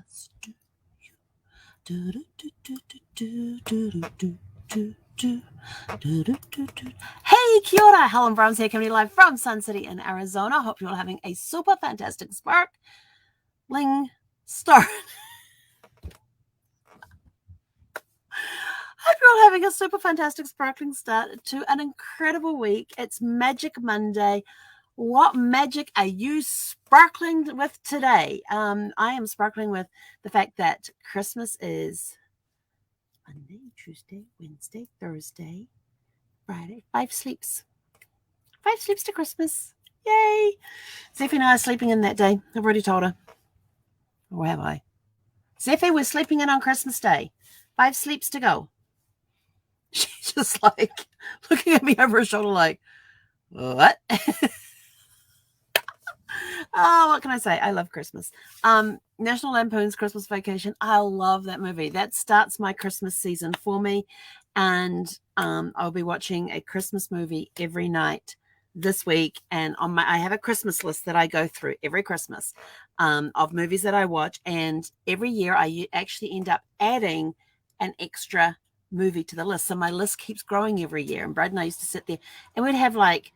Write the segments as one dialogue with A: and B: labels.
A: Hey, kia ora. Helen Brahms here, coming live from Sun City in Arizona. Hope you're all having a super fantastic sparkling start. Hope you're all having a super fantastic sparkling start to an incredible week. It's Magic Monday. What magic are you sparkling with today? I am sparkling with the fact that Christmas is Monday, Tuesday, Wednesday, Thursday, Friday. 5 sleeps. 5 sleeps to Christmas. Yay! Zephy and I are sleeping in that day. I've already told her. Or have I? Zephy, we're sleeping in on Christmas Day. 5 sleeps to go. She's just like looking at me over her shoulder like, what? Oh, what can I say? I love Christmas. National Lampoon's Christmas Vacation. I love that movie. That starts my Christmas season for me. And I'll be watching a Christmas movie every night this week. And I have a Christmas list that I go through every Christmas of movies that I watch. And every year I actually end up adding an extra movie to the list. So my list keeps growing every year. And Brad and I used to sit there and we'd have like,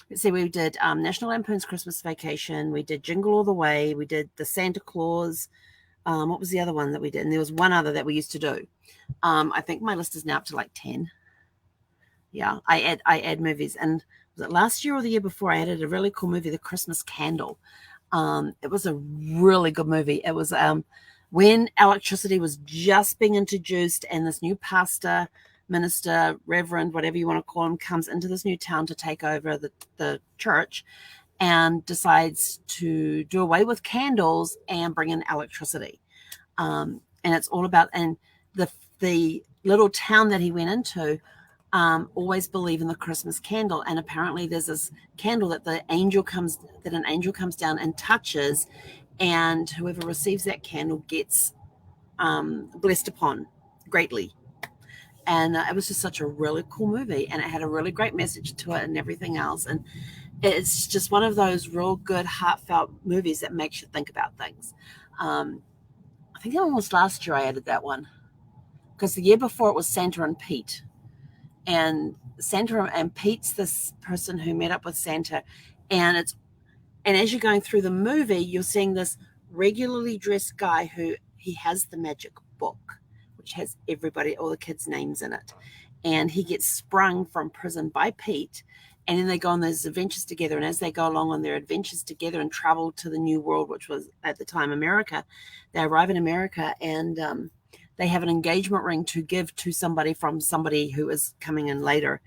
A: let's see, we did National Lampoon's Christmas Vacation. We did Jingle All the Way. We did the Santa Claus. What was the other one that we did? And there was one other that we used to do. I think my list is now up to like 10. Yeah, I add movies. And was it last year or the year before? I added a really cool movie, The Christmas Candle. It was a really good movie. It was when electricity was just being introduced, and this new pastor, minister, reverend, whatever you want to call him, comes into this new town to take over the church and decides to do away with candles and bring in electricity. And it's all about, and the little town that he went into always believe in the Christmas candle. And apparently there's this candle that an angel comes down and touches, and whoever receives that candle gets blessed upon greatly. And it was just such a really cool movie, and it had a really great message to it and everything else. And it's just one of those real good, heartfelt movies that makes you think about things. I think that one was last year I added that one, because the year before it was Santa and Pete. And Santa and Pete's this person who met up with Santa, and as you're going through the movie, you're seeing this regularly dressed guy who he has the magic book, which has all the kids' names in it. And he gets sprung from prison by Pete. And then they go on those adventures together. And as they go along on their adventures together and travel to the new world, which was at the time America, they arrive in America, and they have an engagement ring to give to somebody who is coming in later.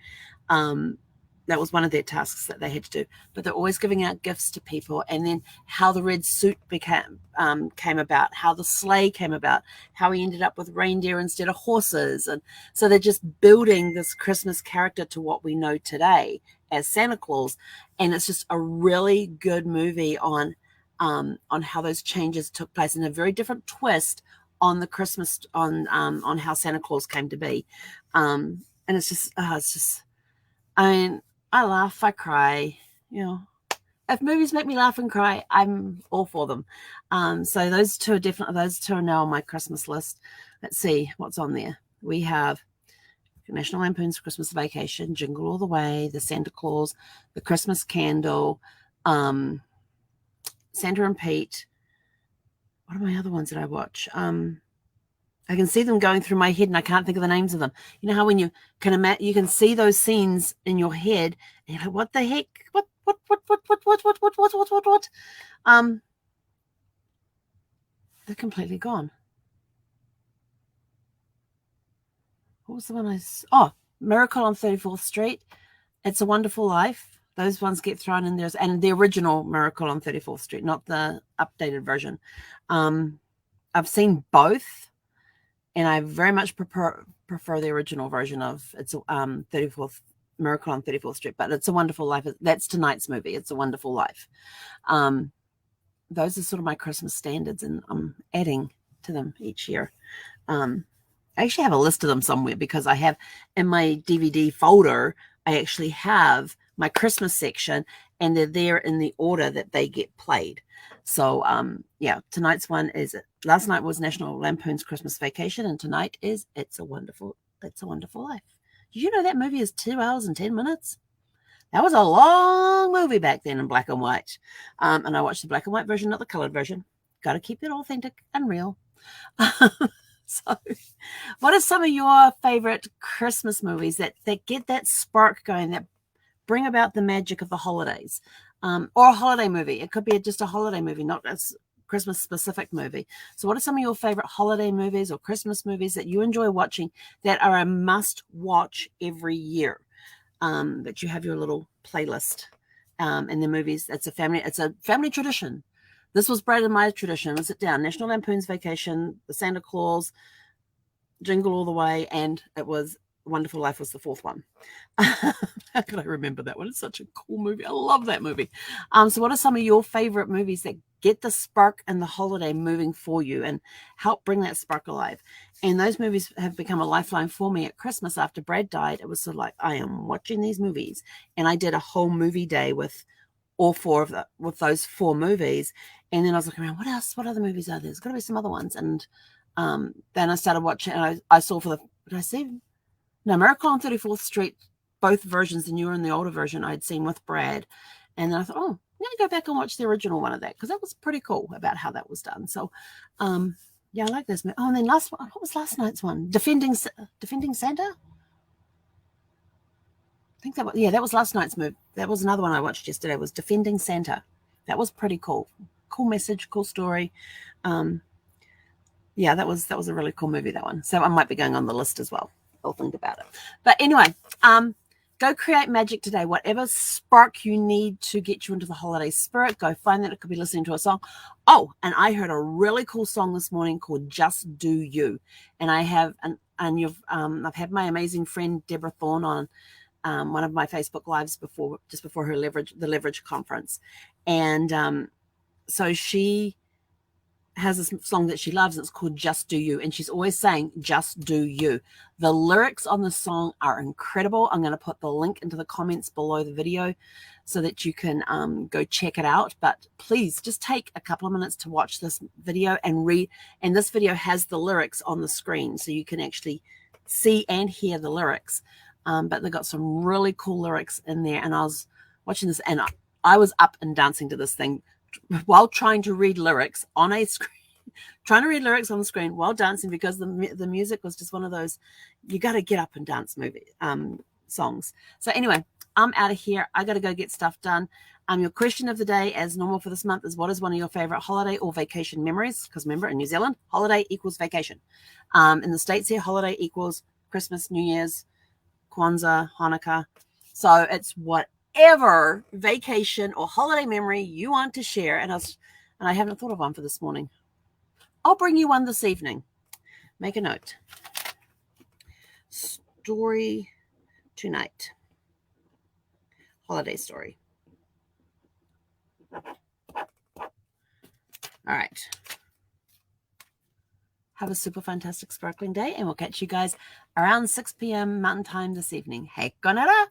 A: That was one of their tasks that they had to do. But they're always giving out gifts to people. And then how the red suit came about, how the sleigh came about, how he ended up with reindeer instead of horses. And so they're just building this Christmas character to what we know today as Santa Claus. And it's just a really good movie on how those changes took place, and a very different twist on the Christmas, on how Santa Claus came to be. And it's just, I mean, I laugh, I cry, if movies make me laugh and cry, I'm all for them. So those two are now on my Christmas list. Let's see what's on there. We have National Lampoon's Christmas Vacation, Jingle All the Way, The Santa Claus, The Christmas Candle, Santa and Pete. What are my other ones that I watch? I can see them going through my head, and I can't think of the names of them. You know how when you can see those scenes in your head, and you're like, what the heck? What? They're completely gone. What was the one Miracle on 34th Street, It's a Wonderful Life. Those ones get thrown in there, and the original Miracle on 34th Street, not the updated version. I've seen both, and I very much prefer the original version of It's a Miracle on 34th Street, but It's a Wonderful Life. That's tonight's movie. It's a Wonderful Life. Those are sort of my Christmas standards, and I'm adding to them each year. I actually have a list of them somewhere, because I have in my DVD folder, I actually have my Christmas section, and they're there in the order that they get played. So yeah, tonight's one is, last night was National Lampoon's Christmas Vacation, and tonight is It's a Wonderful Life. Did you know that movie is 2 hours and 10 minutes? That was a long movie back then in black and white. And I watched the black and white version, not the colored version. Got to keep it authentic and real. So, what are some of your favorite Christmas movies that get that spark going, that bring about the magic of the holidays? Or a holiday movie. It could be just a holiday movie, not a Christmas specific movie. So what are some of your favorite holiday movies or Christmas movies that you enjoy watching that are a must watch every year? That you have your little playlist and the movies. It's a family tradition. This was Brad and my tradition. We'll sit down, National Lampoon's Vacation, The Santa Claus, Jingle All the Way, and it was Wonderful Life was the fourth one. How could I remember that one? It's such a cool movie. I love that movie. So what are some of your favorite movies that get the spark and the holiday moving for you and help bring that spark alive? And those movies have become a lifeline for me at Christmas. After Brad died, it was sort of like, I am watching these movies. And I did a whole movie day with all four of with those 4 movies. And then I was looking around, what else? What other movies are there? There's got to be some other ones. And then I started watching, and I saw what did I see? No, Miracle on 34th Street, both versions, the newer and the older version, I'd seen with Brad. And then I thought, oh, I'm going to go back and watch the original one of that, because that was pretty cool about how that was done. So, yeah, I like this. Oh, and then what was last night's one? Defending Santa? I think that was last night's movie. That was another one I watched yesterday, was Defending Santa. That was pretty cool. Cool message, cool story. Yeah, that was a really cool movie, that one. So I might be going on the list as well. I'll think about it. But anyway, go create magic today. Whatever spark you need to get you into the holiday spirit, go find that. It could be listening to a song. Oh, and I heard a really cool song this morning called Just Do You. And I have, I've had my amazing friend Deborah Thorne on one of my Facebook lives just before her the Leverage conference. And so she has this song that she loves. It's called Just Do You. And she's always saying, just do you. The lyrics on the song are incredible. I'm going to put the link into the comments below the video so that you can go check it out. But please just take a couple of minutes to watch this video and read. And this video has the lyrics on the screen, so you can actually see and hear the lyrics. But they've got some really cool lyrics in there. And I was watching this, and I was up and dancing to this thing while trying to read lyrics on a screen, trying to read lyrics on the screen while dancing, because the music was just one of those, you got to get up and dance songs. So anyway, I'm out of here. I got to go get stuff done. Your question of the day, as normal for this month, is what is one of your favorite holiday or vacation memories? Because remember, in New Zealand, holiday equals vacation. In the States here, holiday equals Christmas, New Year's, Kwanzaa, Hanukkah. So it's whatever vacation or holiday memory you want to share. And I haven't thought of one for this morning. I'll bring you one this evening. Make a note. Story tonight. Holiday story. All right. Have a super fantastic sparkling day, and we'll catch you guys around 6 p.m. Mountain Time this evening. Hey, konara!